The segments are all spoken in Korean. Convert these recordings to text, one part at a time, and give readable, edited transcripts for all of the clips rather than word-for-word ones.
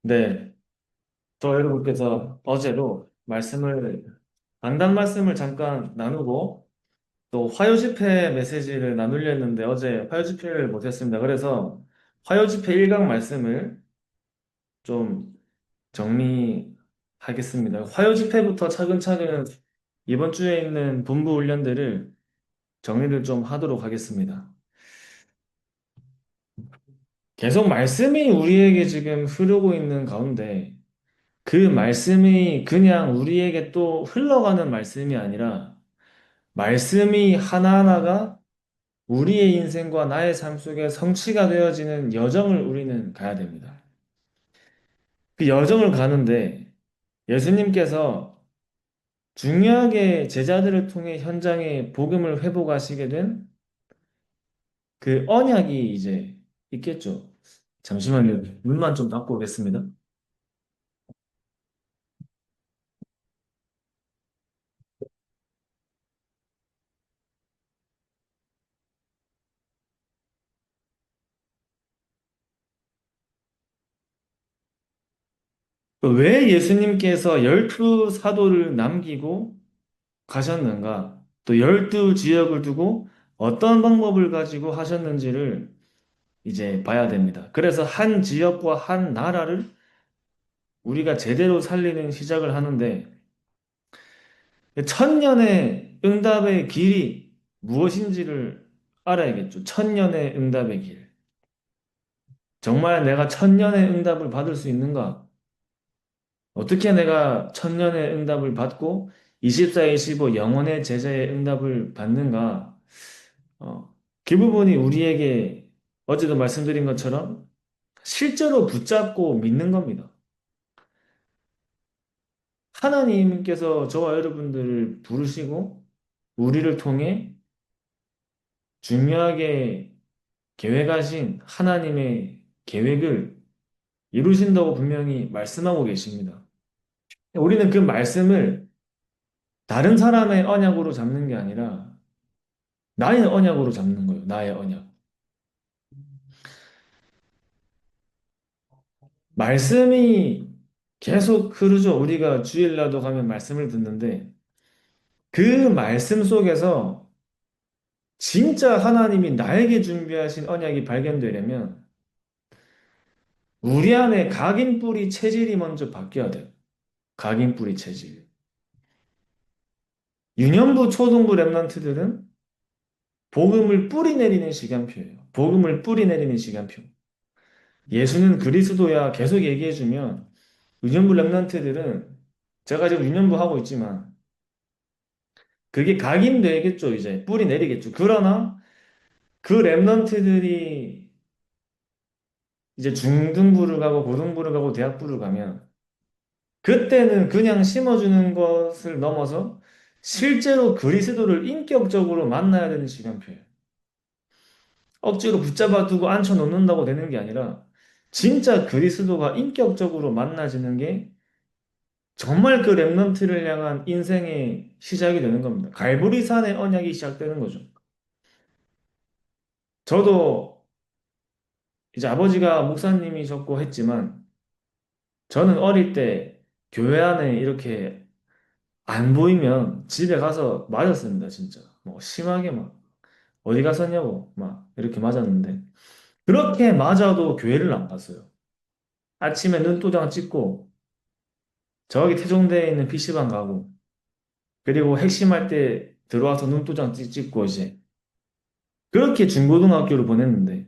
네, 저 여러분께서 어제도 강단 말씀을 잠깐 나누고 또 화요 집회 메시지를 나누려 했는데 어제 화요 집회를 못했습니다. 그래서 화요 집회 1강 말씀을 좀 정리하겠습니다. 화요 집회부터 차근차근 이번 주에 있는 본부 훈련들을 정리를 좀 하도록 하겠습니다. 계속 말씀이 우리에게 지금 흐르고 있는 가운데 그 말씀이 그냥 우리에게 또 흘러가는 말씀이 아니라 말씀이 하나하나가 우리의 인생과 나의 삶 속에 성취가 되어지는 여정을 우리는 가야 됩니다. 그 여정을 가는데 예수님께서 중요하게 제자들을 통해 현장에 복음을 회복하시게 된 그 언약이 이제 있겠죠. 잠시만요. 문만 좀 닫고 오겠습니다. 왜 예수님께서 12 사도를 남기고 가셨는가? 또 12 지역을 두고 어떤 방법을 가지고 하셨는지를 이제 봐야 됩니다. 그래서 한 지역과 한 나라를 우리가 제대로 살리는 시작을 하는데 천년의 응답의 길이 무엇인지를 알아야겠죠. 천년의 응답의 길. 정말 내가 천년의 응답을 받을 수 있는가? 어떻게 내가 천년의 응답을 받고 24, 25 영원의 제자의 응답을 받는가? 어, 그 부분이 우리에게 어제도 말씀드린 것처럼 실제로 붙잡고 믿는 겁니다. 하나님께서 저와 여러분들을 부르시고 우리를 통해 중요하게 계획하신 하나님의 계획을 이루신다고 분명히 말씀하고 계십니다. 우리는 그 말씀을 다른 사람의 언약으로 잡는 게 아니라 나의 언약으로 잡는 거예요. 나의 언약. 말씀이 계속 흐르죠. 우리가 주일날도 가면 말씀을 듣는데 그 말씀 속에서 진짜 하나님이 나에게 준비하신 언약이 발견되려면 우리 안에 각인뿌리 체질이 먼저 바뀌어야 돼요. 각인뿌리 체질. 유년부, 초등부 랩런트들은 복음을 뿌리 내리는 시간표예요. 복음을 뿌리 내리는 시간표. 예수는 그리스도야 계속 얘기해주면 유년부 랩런트들은 제가 지금 유년부 하고 있지만 그게 각인되겠죠, 이제. 뿌리 내리겠죠. 그러나 그 랩런트들이 이제 중등부를 가고 고등부를 가고 대학부를 가면 그때는 그냥 심어주는 것을 넘어서 실제로 그리스도를 인격적으로 만나야 되는 시간표예요. 억지로 붙잡아 두고 앉혀 놓는다고 되는 게 아니라 진짜 그리스도가 인격적으로 만나지는 게 정말 그 랩런트를 향한 인생의 시작이 되는 겁니다. 갈보리산의 언약이 시작되는 거죠. 저도 이제 아버지가 목사님이셨고 했지만 저는 어릴 때 교회 안에 이렇게 안 보이면 집에 가서 맞았습니다, 진짜. 뭐 심하게 막 어디 갔었냐고 막 이렇게 맞았는데 그렇게 맞아도 교회를 안 갔어요. 아침에 눈도장 찍고 저기 태종대에 있는 PC방 가고 그리고 핵심할 때 들어와서 눈도장 찍고 이제 그렇게 중고등학교를 보냈는데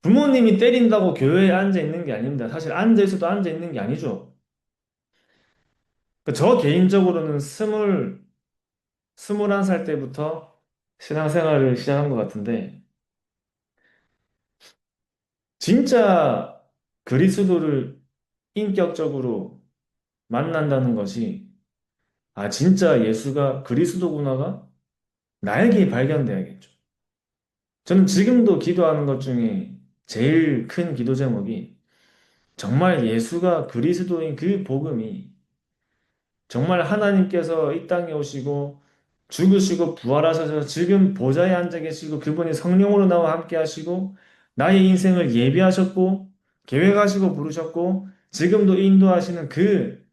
부모님이 때린다고 교회에 앉아 있는 게 아닙니다. 사실 앉아 있어도 앉아 있는 게 아니죠. 저 개인적으로는 21살 때부터 신앙생활을 시작한 것 같은데 진짜 그리스도를 인격적으로 만난다는 것이 아 진짜 예수가 그리스도구나가 나에게 발견돼야겠죠. 저는 지금도 기도하는 것 중에 제일 큰 기도 제목이 정말 예수가 그리스도인 그 복음이 정말 하나님께서 이 땅에 오시고 죽으시고 부활하셔서 지금 보좌에 앉아 계시고 그분이 성령으로 나와 함께 하시고 나의 인생을 예비하셨고 계획하시고 부르셨고 지금도 인도하시는 그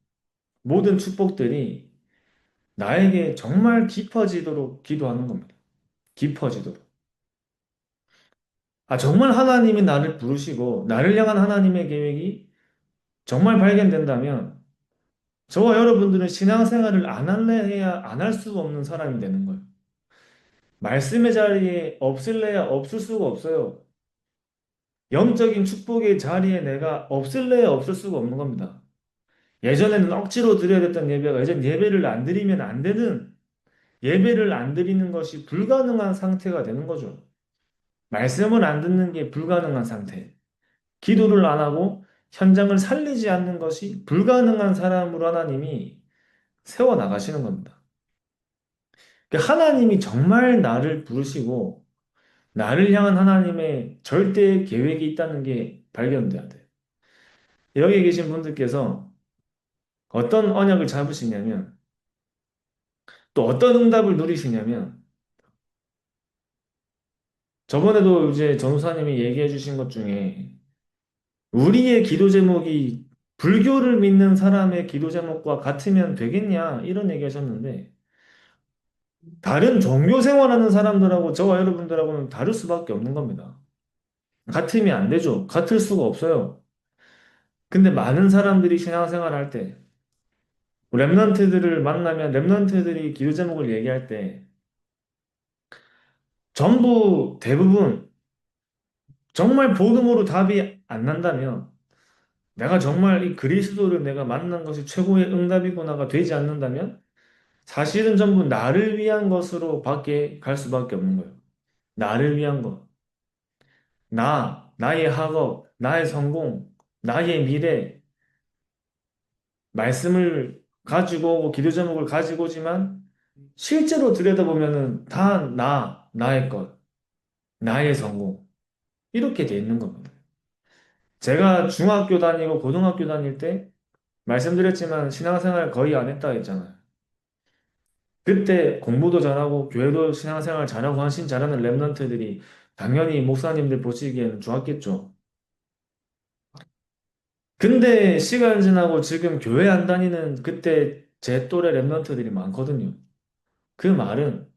모든 축복들이 나에게 정말 깊어지도록 기도하는 겁니다. 깊어지도록. 아, 정말 하나님이 나를 부르시고 나를 향한 하나님의 계획이 정말 발견된다면 저와 여러분들은 신앙생활을 안 할래 해야 안 할 수가 없는 사람이 되는 거예요. 말씀의 자리에 없을래야 없을 수가 없어요. 영적인 축복의 자리에 내가 없을래야 없을 수가 없는 겁니다. 예전에는 억지로 드려야 됐던 예배가 예전 예배를 안 드리면 안 되는 예배를 안 드리는 것이 불가능한 상태가 되는 거죠. 말씀을 안 듣는 게 불가능한 상태. 기도를 안 하고 현장을 살리지 않는 것이 불가능한 사람으로 하나님이 세워 나가시는 겁니다. 그러니까 하나님이 정말 나를 부르시고 나를 향한 하나님의 절대 계획이 있다는 게 발견돼야 돼요. 여기 계신 분들께서 어떤 언약을 잡으시냐면 또 어떤 응답을 누리시냐면 저번에도 이제 전우사님이 얘기해 주신 것 중에 우리의 기도 제목이 불교를 믿는 사람의 기도 제목과 같으면 되겠냐 이런 얘기 하셨는데 다른 종교 생활하는 사람들하고 저와 여러분들하고는 다를 수밖에 없는 겁니다. 같으면 안 되죠. 같을 수가 없어요. 근데 많은 사람들이 신앙생활 할 때, 랩런트들을 만나면 랩런트들이 기도 제목을 얘기할 때, 전부 대부분 정말 복음으로 답이 안 난다면, 내가 정말 이 그리스도를 내가 만난 것이 최고의 응답이구나가 되지 않는다면, 사실은 전부 나를 위한 것으로 밖에 갈 수밖에 없는 거예요. 나를 위한 것. 나의 학업, 나의 성공, 나의 미래, 말씀을 가지고 오고 기도 제목을 가지고 오지만 실제로 들여다보면은 다 나의 것, 나의 성공. 이렇게 돼 있는 겁니다. 제가 중학교 다니고 고등학교 다닐 때 말씀드렸지만 신앙생활 거의 안 했다 했잖아요. 그때 공부도 잘하고 교회도 신앙생활 잘하고 헌신 잘하는 랩런트들이 당연히 목사님들 보시기에는 좋았겠죠. 근데 시간 지나고 지금 교회 안 다니는 그때 제 또래 랩런트들이 많거든요. 그 말은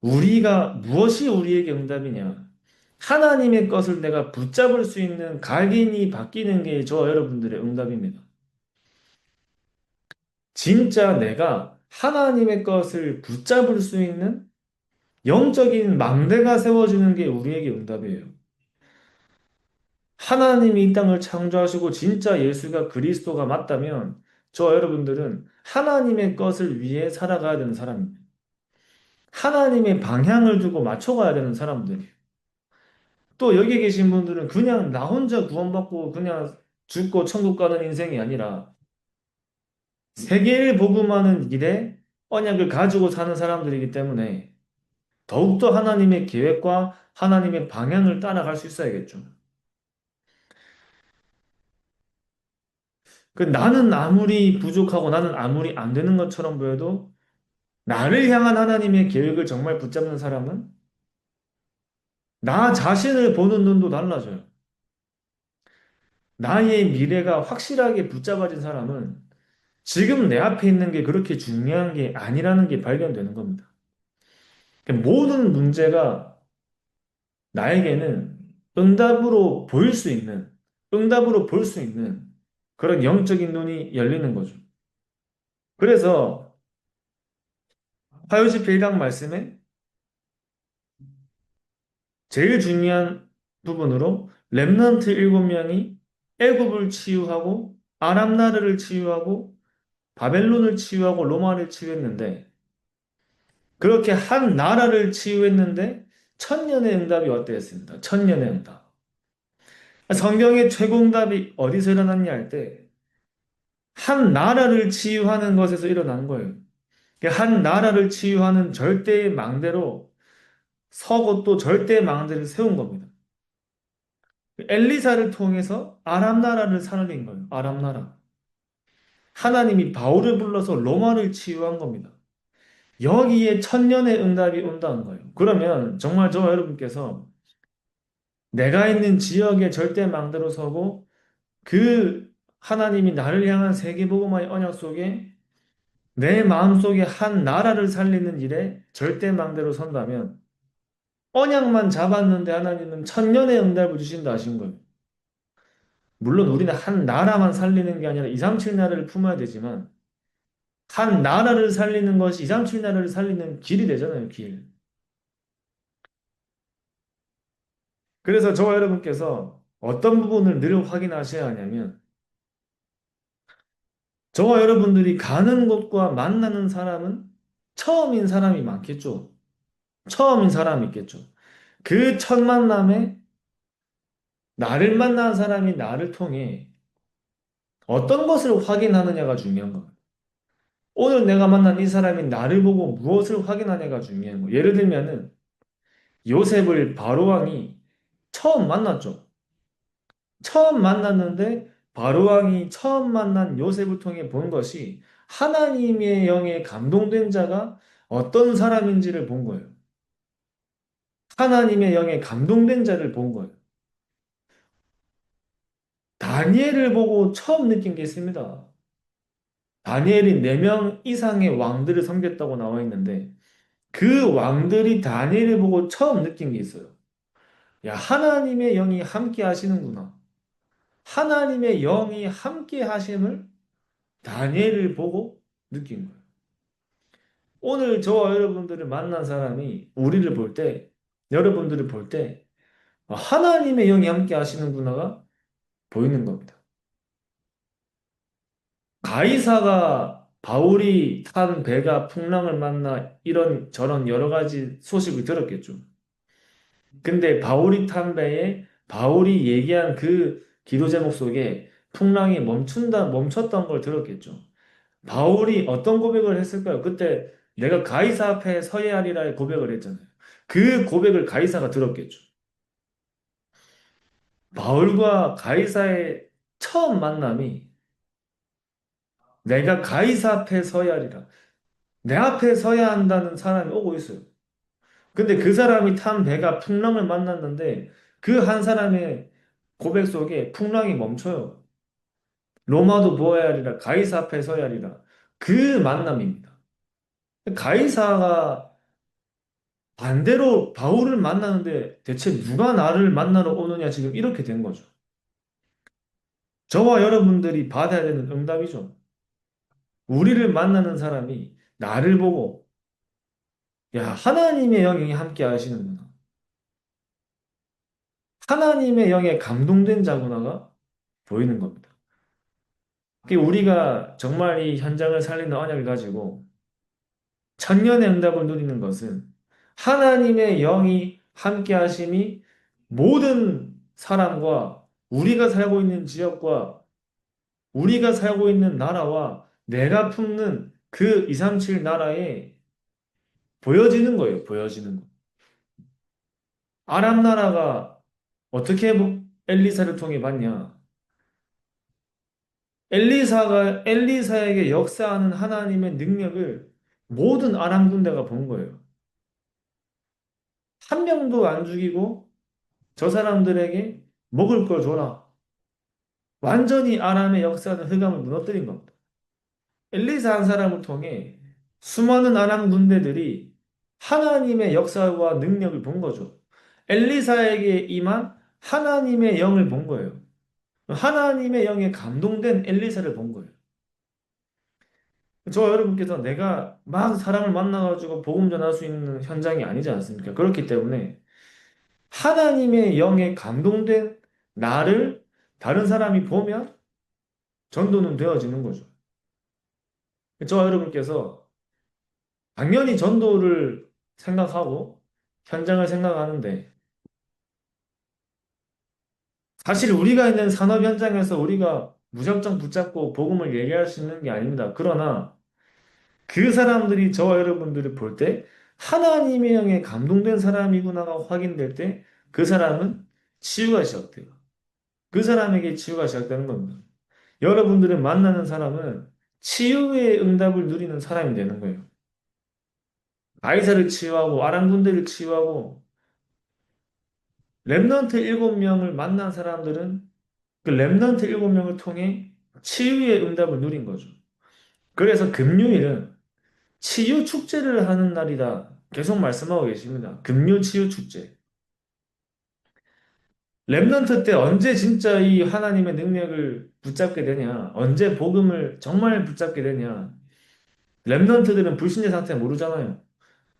우리가 무엇이 우리에게 응답이냐? 하나님의 것을 내가 붙잡을 수 있는 각인이 바뀌는 게 저와 여러분들의 응답입니다. 진짜 내가 하나님의 것을 붙잡을 수 있는 영적인 망대가 세워지는 게 우리에게 응답이에요. 하나님이 이 땅을 창조하시고 진짜 예수가 그리스도가 맞다면 저와 여러분들은 하나님의 것을 위해 살아가야 되는 사람입니다. 하나님의 방향을 두고 맞춰가야 되는 사람들이에요. 또 여기 계신 분들은 그냥 나 혼자 구원받고 그냥 죽고 천국 가는 인생이 아니라 세계를 복음하는 일에 언약을 가지고 사는 사람들이기 때문에 더욱더 하나님의 계획과 하나님의 방향을 따라갈 수 있어야겠죠. 그 나는 아무리 부족하고 나는 아무리 안 되는 것처럼 보여도 나를 향한 하나님의 계획을 정말 붙잡는 사람은 나 자신을 보는 눈도 달라져요. 나의 미래가 확실하게 붙잡아진 사람은 지금 내 앞에 있는 게 그렇게 중요한 게 아니라는 게 발견되는 겁니다. 그러니까 모든 문제가 나에게는 응답으로 볼 수 있는 그런 영적인 눈이 열리는 거죠. 그래서 화요집 1강 말씀에 제일 중요한 부분으로 렘넌트 7명이 애굽을 치유하고 아람 나라를 치유하고 바벨론을 치유하고 로마를 치유했는데 그렇게 한 나라를 치유했는데 천년의 응답이 왔다 했습니다. 천년의 응답. 성경의 최고 응답이 어디서 일어났냐 할 때 한 나라를 치유하는 것에서 일어난 거예요. 한 나라를 치유하는 절대의 망대로 서고 또 절대의 망대를 세운 겁니다. 엘리사를 통해서 아람 나라를 살린 거예요. 아람 나라. 하나님이 바울을 불러서 로마를 치유한 겁니다. 여기에 천년의 응답이 온다는 거예요. 그러면 정말 저와 여러분께서 내가 있는 지역에 절대 망대로 서고 그 하나님이 나를 향한 세계복음화의 언약 속에 내 마음속에 한 나라를 살리는 일에 절대망대로 선다면 언약만 잡았는데 하나님은 천년의 응답을 주신다 하신 거예요. 물론 우리는 한 나라만 살리는 게 아니라 237 나라를 품어야 되지만 한 나라를 살리는 것이 237 나라를 살리는 길이 되잖아요, 길. 그래서 저와 여러분께서 어떤 부분을 늘 확인하셔야 하냐면 저와 여러분들이 가는 곳과 만나는 사람은 처음인 사람이 많겠죠. 처음인 사람이 있겠죠. 그 첫 만남에 나를 만난 사람이 나를 통해 어떤 것을 확인하느냐가 중요한 거예요. 오늘 내가 만난 이 사람이 나를 보고 무엇을 확인하냐가 중요한 거예요. 예를 들면은 요셉을 바로왕이 처음 만났죠. 처음 만났는데 바로왕이 처음 만난 요셉을 통해 본 것이 하나님의 영에 감동된 자가 어떤 사람인지를 본 거예요. 하나님의 영에 감동된 자를 본 거예요. 다니엘을 보고 처음 느낀 게 있습니다. 다니엘이 4명 이상의 왕들을 섬겼다고 나와 있는데 그 왕들이 다니엘을 보고 처음 느낀 게 있어요. 야, 하나님의 영이 함께 하시는구나. 하나님의 영이 함께 하심을 다니엘을 보고 느낀 거예요. 오늘 저와 여러분들을 만난 사람이 우리를 볼 때, 여러분들을 볼 때, 하나님의 영이 함께 하시는구나가 보이는 겁니다. 가이사가 바울이 탄 배가 풍랑을 만나 이런 저런 여러 가지 소식을 들었겠죠. 근데 바울이 탄 배에 바울이 얘기한 그 기도 제목 속에 풍랑이 멈췄던 걸 들었겠죠. 바울이 어떤 고백을 했을까요? 그때 내가 가이사 앞에 서야 하리라의 고백을 했잖아요. 그 고백을 가이사가 들었겠죠. 바울과 가이사의 처음 만남이 내가 가이사 앞에 서야 하리라. 내 앞에 서야 한다는 사람이 오고 있어요. 근데 그 사람이 탄 배가 풍랑을 만났는데 그 한 사람의 고백 속에 풍랑이 멈춰요. 로마도 보아야 하리라. 가이사 앞에 서야 하리라. 그 만남입니다. 가이사가 반대로 바울을 만나는데 대체 누가 나를 만나러 오느냐 지금 이렇게 된 거죠. 저와 여러분들이 받아야 되는 응답이죠. 우리를 만나는 사람이 나를 보고 야, 하나님의 영이 함께 하시는구나. 하나님의 영에 감동된 자구나가 보이는 겁니다. 우리가 정말 이 현장을 살리는 언약을 가지고 천년의 응답을 누리는 것은 하나님의 영이 함께 하심이 모든 사람과 우리가 살고 있는 지역과 우리가 살고 있는 나라와 내가 품는 그 237 나라에 보여지는 거예요. 보여지는 거. 아람 나라가 어떻게 엘리사를 통해 봤냐? 엘리사에게 역사하는 하나님의 능력을 모든 아람 군대가 본 거예요. 한 명도 안 죽이고 저 사람들에게 먹을 걸 줘라. 완전히 아람의 역사는 흑암을 무너뜨린 겁니다. 엘리사 한 사람을 통해 수많은 아람 군대들이 하나님의 역사와 능력을 본 거죠. 엘리사에게 임한 하나님의 영을 본 거예요. 하나님의 영에 감동된 엘리사를 본 거예요. 저 여러분께서 내가 막 사람을 만나가지고 복음 전할 수 있는 현장이 아니지 않습니까? 그렇기 때문에 하나님의 영에 감동된 나를 다른 사람이 보면 전도는 되어지는 거죠. 저와 여러분께서 당연히 전도를 생각하고 현장을 생각하는데 사실 우리가 있는 산업 현장에서 우리가 무작정 붙잡고 복음을 얘기할 수 있는 게 아닙니다. 그러나 그 사람들이 저와 여러분들을 볼 때 하나님의 영에 감동된 사람이구나가 확인될 때 그 사람은 치유가 시작돼요. 그 사람에게 치유가 시작되는 겁니다. 여러분들을 만나는 사람은 치유의 응답을 누리는 사람이 되는 거예요. 가이사를 치유하고 아랑군대를 치유하고 렘넌트 7명을 만난 사람들은 그 렘넌트 7명을 통해 치유의 응답을 누린 거죠. 그래서 금요일은 치유 축제를 하는 날이다. 계속 말씀하고 계십니다. 금요 치유 축제. 렘넌트 때 언제 진짜 이 하나님의 능력을 붙잡게 되냐? 언제 복음을 정말 붙잡게 되냐? 렘넌트들은 불신자 상태 모르잖아요.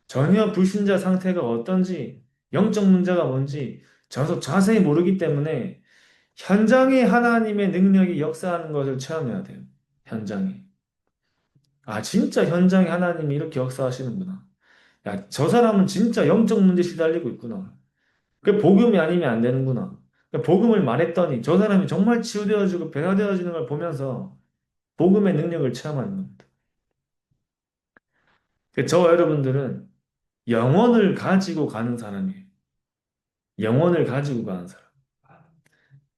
전혀 불신자 상태가 어떤지, 영적 문제가 뭔지 자세히 모르기 때문에 현장에 하나님의 능력이 역사하는 것을 체험해야 돼요. 현장에. 아, 진짜 현장에 하나님이 이렇게 역사하시는구나. 야, 저 사람은 진짜 영적 문제 시달리고 있구나. 그 복음이 아니면 안 되는구나. 그 복음을 말했더니 저 사람이 정말 치유되어지고 변화되어지는 걸 보면서 복음의 능력을 체험하는 겁니다. 저와 여러분들은 영혼을 가지고 가는 사람이에요. 영혼을 가지고 가는 사람.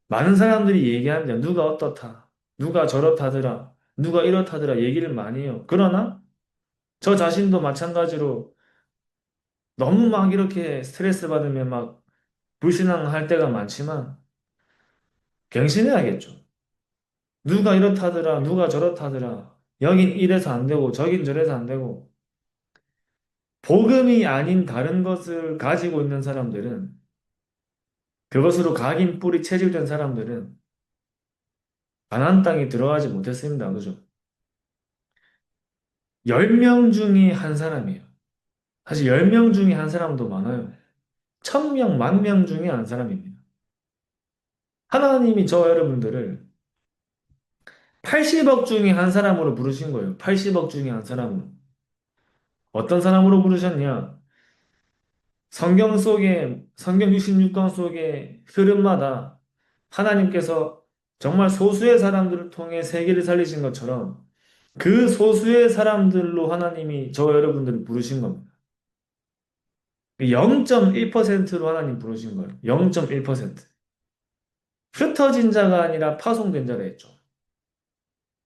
많은 사람들이 얘기합니다. 누가 어떻다. 누가 저렇다더라. 누가 이렇다더라. 얘기를 많이 해요. 그러나 저 자신도 마찬가지로 너무 막 이렇게 스트레스 받으면 막 불신앙할 때가 많지만 갱신해야겠죠. 누가 이렇다더라. 누가 저렇다더라. 여긴 이래서 안 되고 저긴 저래서 안 되고 복음이 아닌 다른 것을 가지고 있는 사람들은 그것으로 각인 뿌리 체질된 사람들은 가나안 땅에 들어가지 못했습니다. 그죠? 10명 중에 한 사람이에요. 사실 10명 중에 한 사람도 많아요. 1000명, 10,000명 중에 한 사람입니다. 하나님이 저 여러분들을 80억 중에 한 사람으로 부르신 거예요. 80억 중에 한 사람으로. 어떤 사람으로 부르셨냐? 성경 66권 속의 흐름마다 하나님께서 정말 소수의 사람들을 통해 세계를 살리신 것처럼 그 소수의 사람들로 하나님이 저 여러분들을 부르신 겁니다. 0.1%로 하나님 부르신 거예요. 0.1%. 흩어진 자가 아니라 파송된 자라 했죠.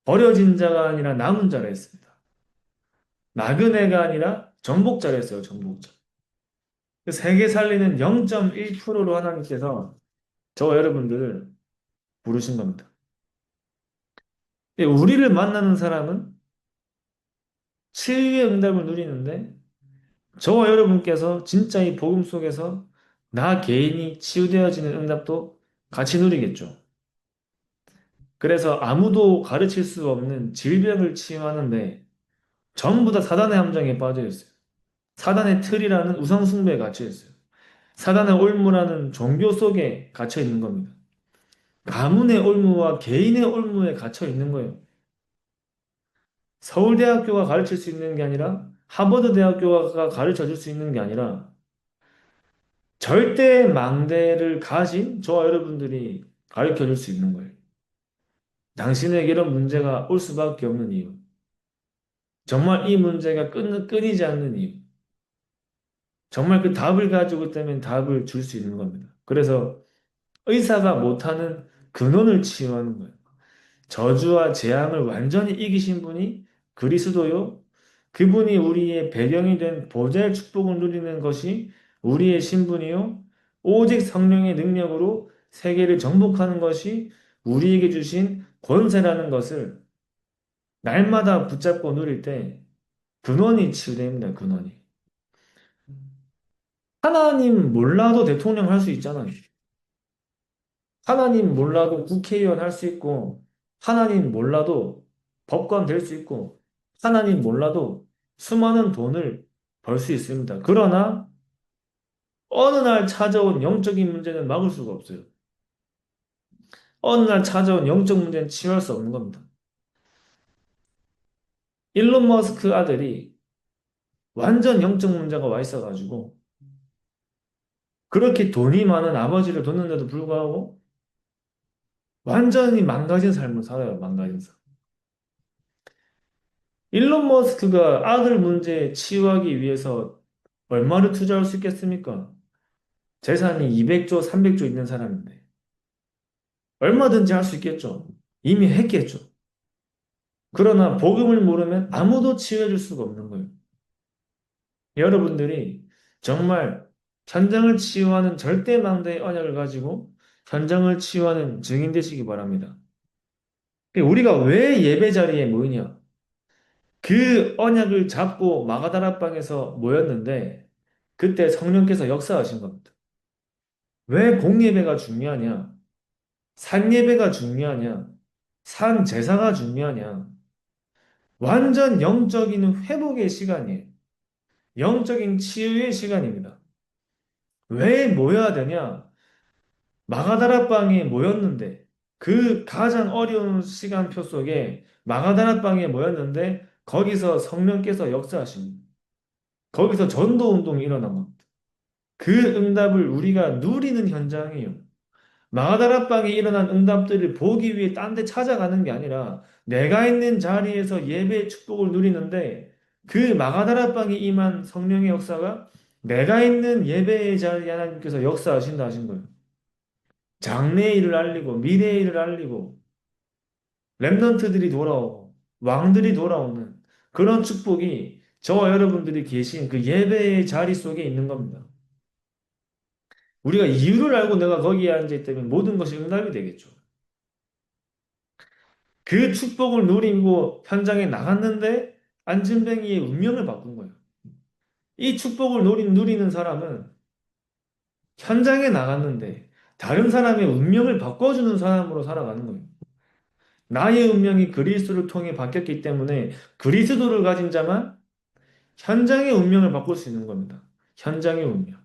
버려진 자가 아니라 남은 자라 했습니다. 나그네가 아니라 정복자라 했어요. 정복자. 그 세계 살리는 0.1%로 하나님께서 저 여러분들을 부르신 겁니다. 우리를 만나는 사람은 치유의 응답을 누리는데 저와 여러분께서 진짜 이 복음 속에서 나 개인이 치유되어지는 응답도 같이 누리겠죠. 그래서 아무도 가르칠 수 없는 질병을 치유하는데 전부 다 사단의 함정에 빠져 있어요. 사단의 틀이라는 우상숭배에 갇혀 있어요. 사단의 올무라는 종교 속에 갇혀 있는 겁니다. 가문의 올무와 개인의 올무에 갇혀 있는 거예요. 서울대학교가 가르칠 수 있는 게 아니라 하버드 대학교가 가르쳐 줄 수 있는 게 아니라 절대 망대를 가진 저와 여러분들이 가르쳐 줄 수 있는 거예요. 당신에게 이런 문제가 올 수밖에 없는 이유. 정말 이 문제가 끊이지 않는 이유. 정말 그 답을 가지고 있다면 답을 줄 수 있는 겁니다. 그래서 의사가 못하는 근원을 치유하는 거예요. 저주와 재앙을 완전히 이기신 분이 그리스도요. 그분이 우리의 배경이 된 보좌의 축복을 누리는 것이 우리의 신분이요. 오직 성령의 능력으로 세계를 정복하는 것이 우리에게 주신 권세라는 것을 날마다 붙잡고 누릴 때 근원이 치유됩니다. 근원이. 하나님 몰라도 대통령 할 수 있잖아요. 하나님 몰라도 국회의원 할 수 있고, 하나님 몰라도 법관 될 수 있고, 하나님 몰라도 수많은 돈을 벌 수 있습니다. 그러나 어느 날 찾아온 영적인 문제는 막을 수가 없어요. 어느 날 찾아온 영적 문제는 치유할 수 없는 겁니다. 일론 머스크 아들이 완전 영적 문제가 와 있어가지고 그렇게 돈이 많은 아버지를 뒀는데도 불구하고 완전히 망가진 삶을 살아요. 망가진 삶. 일론 머스크가 아들 문제 치유하기 위해서 얼마를 투자할 수 있겠습니까? 재산이 200조, 300조 있는 사람인데. 얼마든지 할 수 있겠죠. 이미 했겠죠. 그러나 복음을 모르면 아무도 치유해 줄 수가 없는 거예요. 여러분들이 정말 현장을 치유하는 절대망대의 언약을 가지고 현장을 치유하는 증인 되시기 바랍니다. 우리가 왜 예배 자리에 모이냐? 그 언약을 잡고 마가다락방에서 모였는데 그때 성령께서 역사하신 겁니다. 왜 공예배가 중요하냐? 산예배가 중요하냐? 산제사가 중요하냐? 완전 영적인 회복의 시간이에요. 영적인 치유의 시간입니다. 왜 모여야 되냐? 마가다락방에 모였는데 그 가장 어려운 시간표 속에 마가다락방에 모였는데 거기서 성령께서 역사하십니다. 거기서 전도 운동이 일어난 겁니다. 그 응답을 우리가 누리는 현장이에요. 마가다락방에 일어난 응답들을 보기 위해 딴 데 찾아가는 게 아니라 내가 있는 자리에서 예배의 축복을 누리는데 그 마가다락방에 임한 성령의 역사가 내가 있는 예배의 자리에 하나님께서 역사하신다 하신 거예요. 장래의 일을 알리고 미래의 일을 알리고 렘넌트들이 돌아오고 왕들이 돌아오는 그런 축복이 저와 여러분들이 계신 그 예배의 자리 속에 있는 겁니다. 우리가 이유를 알고 내가 거기에 앉아 있다면 모든 것이 응답이 되겠죠. 그 축복을 누리고 현장에 나갔는데 안진뱅이의 운명을 바꾼 거예요. 이 축복을 누리는 사람은 현장에 나갔는데 다른 사람의 운명을 바꿔주는 사람으로 살아가는 거예요. 나의 운명이 그리스도를 통해 바뀌었기 때문에 그리스도를 가진 자만 현장의 운명을 바꿀 수 있는 겁니다. 현장의 운명.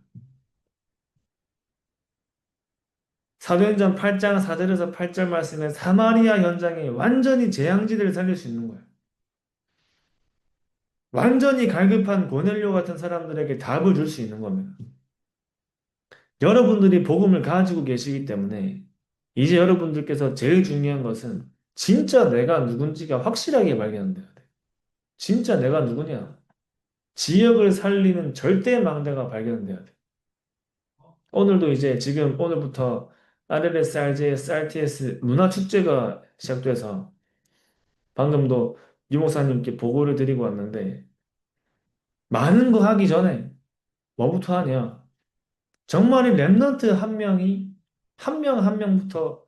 사도행전 8장 4절에서 8절 말씀에 사마리아 현장에 완전히 재앙지대를 살릴 수 있는 거예요. 완전히 갈급한 고넬료 같은 사람들에게 답을 줄 수 있는 겁니다. 여러분들이 복음을 가지고 계시기 때문에 이제 여러분들께서 제일 중요한 것은 진짜 내가 누군지가 확실하게 발견돼야 돼. 진짜 내가 누구냐? 지역을 살리는 절대망대가 발견돼야 돼. 오늘도 이제 지금 오늘부터 RLS, RJS, RTS 문화축제가 시작돼서 방금도 유목사님께 보고를 드리고 왔는데 많은 거 하기 전에 뭐부터 하냐? 정말 이 랩런트 한 명이 한 명 한 명부터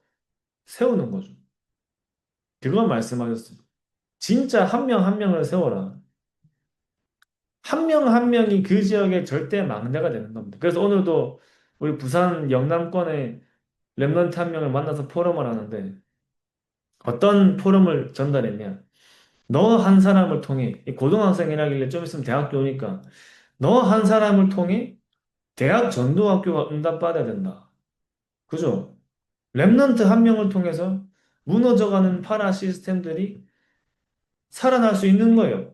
세우는 거죠. 그건 말씀하셨어요. 진짜 한 명 한 명을 세워라. 한 명 한 명이 그 지역의 절대 망대가 되는 겁니다. 그래서 오늘도 우리 부산 영남권의 랩런트 한 명을 만나서 포럼을 하는데 어떤 포럼을 전달했냐? 너 한 사람을 통해 이 고등학생이라길래 좀 있으면 대학교 오니까 너 한 사람을 통해 대학 전도학교가 응답받아야 된다. 그죠? 랩런트 한 명을 통해서 무너져가는 파라 시스템들이 살아날 수 있는 거예요.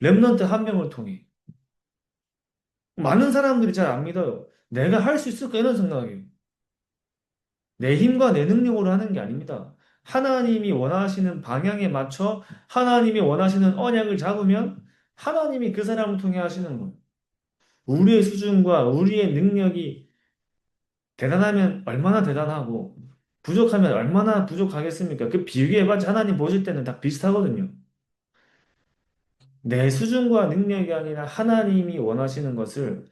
랩런트 한 명을 통해. 많은 사람들이 잘 안 믿어요. 내가 할 수 있을까 이런 생각이에요. 내 힘과 내 능력으로 하는 게 아닙니다. 하나님이 원하시는 방향에 맞춰 하나님이 원하시는 언약을 잡으면 하나님이 그 사람을 통해 하시는 거예요. 우리의 수준과 우리의 능력이 대단하면 얼마나 대단하고 부족하면 얼마나 부족하겠습니까? 그 비교해봤자 하나님 보실 때는 다 비슷하거든요. 내 수준과 능력이 아니라 하나님이 원하시는 것을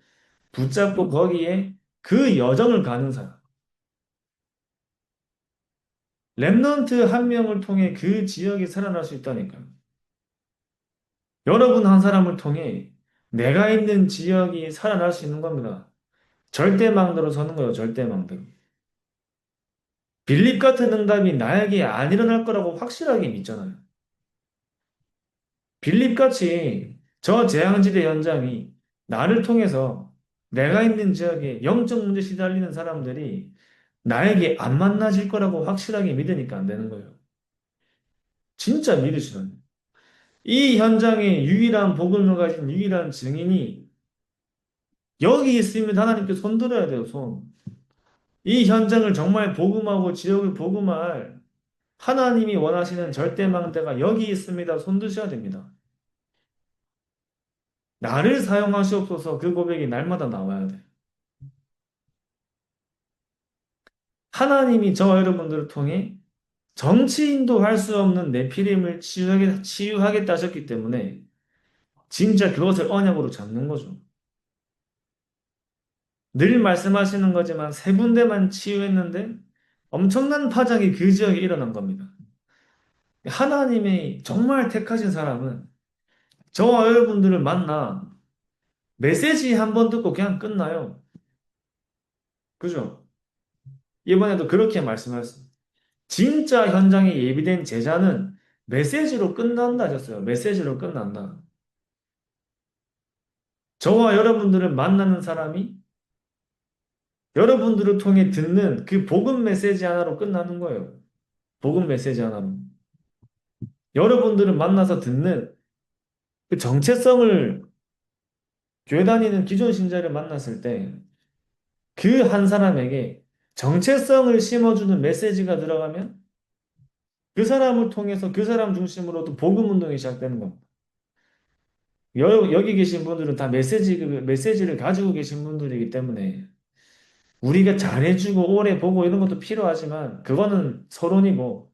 붙잡고 거기에 그 여정을 가는 사람. 랩넌트 한 명을 통해 그 지역이 살아날 수 있다니까요. 여러분 한 사람을 통해 내가 있는 지역이 살아날 수 있는 겁니다. 절대망대로 서는 거예요, 절대망대로. 빌립 같은 응답이 나에게 안 일어날 거라고 확실하게 믿잖아요. 빌립같이 저 재앙지대 현장이 나를 통해서 내가 있는 지역에 영적 문제 시달리는 사람들이 나에게 안 만나질 거라고 확실하게 믿으니까 안 되는 거예요. 진짜 믿으시라요. 이 현장의 유일한 복음을 가진 유일한 증인이 여기 있으면 하나님께 손 들어야 돼요, 손. 이 현장을 정말 복음하고 지역을 복음할 하나님이 원하시는 절대망대가 여기 있습니다. 손 드셔야 됩니다. 나를 사용하시옵소서 그 고백이 날마다 나와야 돼. 하나님이 저와 여러분들을 통해 정치인도 할 수 없는 내피림을 치유하겠다 하셨기 때문에 진짜 그것을 언약으로 잡는 거죠. 늘 말씀하시는 거지만 세 군데만 치유했는데 엄청난 파장이 그 지역에 일어난 겁니다. 하나님이 정말 택하신 사람은 저와 여러분들을 만나 메시지 한 번 듣고 그냥 끝나요. 그죠? 이번에도 그렇게 말씀하셨어요. 진짜 현장에 예비된 제자는 메시지로 끝난다 하셨어요. 메시지로 끝난다. 저와 여러분들을 만나는 사람이 여러분들을 통해 듣는 그 복음 메시지 하나로 끝나는 거예요. 복음 메시지 하나로. 여러분들을 만나서 듣는 그 정체성을 교회 다니는 기존 신자를 만났을 때 그 한 사람에게 정체성을 심어주는 메시지가 들어가면 그 사람을 통해서 그 사람 중심으로도 복음 운동이 시작되는 겁니다. 여기 계신 분들은 다 메시지를 가지고 계신 분들이기 때문에 우리가 잘해주고 오래 보고 이런 것도 필요하지만 그거는 서론이고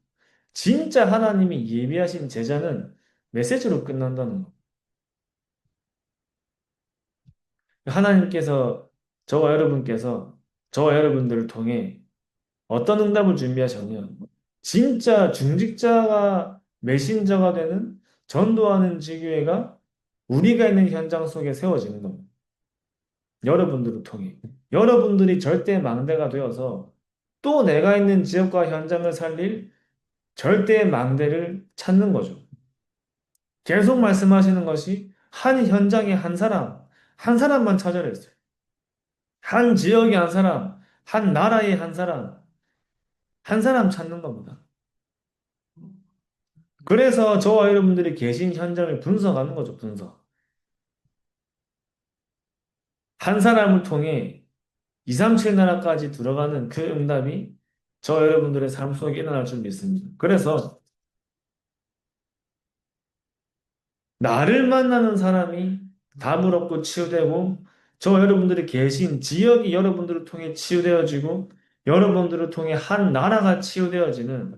진짜 하나님이 예비하신 제자는 메시지로 끝난다는 거. 하나님께서 저와 여러분들을 통해 어떤 응답을 준비하셨냐면 진짜 중직자가 메신저가 되는 전도하는 지교회가 우리가 있는 현장 속에 세워지는 겁니다. 여러분들을 통해. 여러분들이 절대 망대가 되어서 또 내가 있는 지역과 현장을 살릴 절대 망대를 찾는 거죠. 계속 말씀하시는 것이 한 현장에 한 사람만 찾아라 했어요. 한 지역의 한 사람, 한 나라의 한 사람 찾는 겁니다. 그래서 저와 여러분들이 계신 현장을 분석하는 거죠, 분석. 한 사람을 통해 237 나라까지 들어가는 그 응답이 저 여러분들의 삶 속에 일어날 줄 믿습니다. 그래서 나를 만나는 사람이 답을 얻고 치유되고 저 여러분들이 계신 지역이 여러분들을 통해 치유되어지고 여러분들을 통해 한 나라가 치유되어지는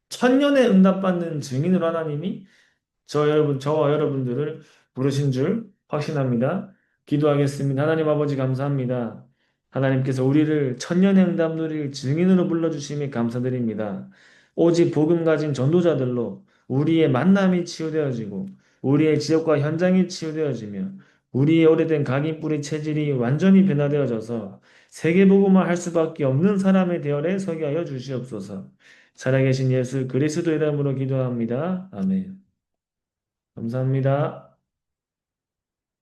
천년의 응답받는 증인으로 하나님이 저와 여러분들을 부르신 줄 확신합니다. 기도하겠습니다. 하나님 아버지 감사합니다. 하나님께서 우리를 천년의 응답 누릴 증인으로 불러주심에 감사드립니다. 오직 복음 가진 전도자들로 우리의 만남이 치유되어지고 우리의 지역과 현장이 치유되어지며 우리의 오래된 각인뿌리 체질이 완전히 변화되어져서 세계복음화 할 수밖에 없는 사람의 대열에 서게 하여 주시옵소서. 살아계신 예수 그리스도 이름으로 기도합니다. 아멘. 감사합니다.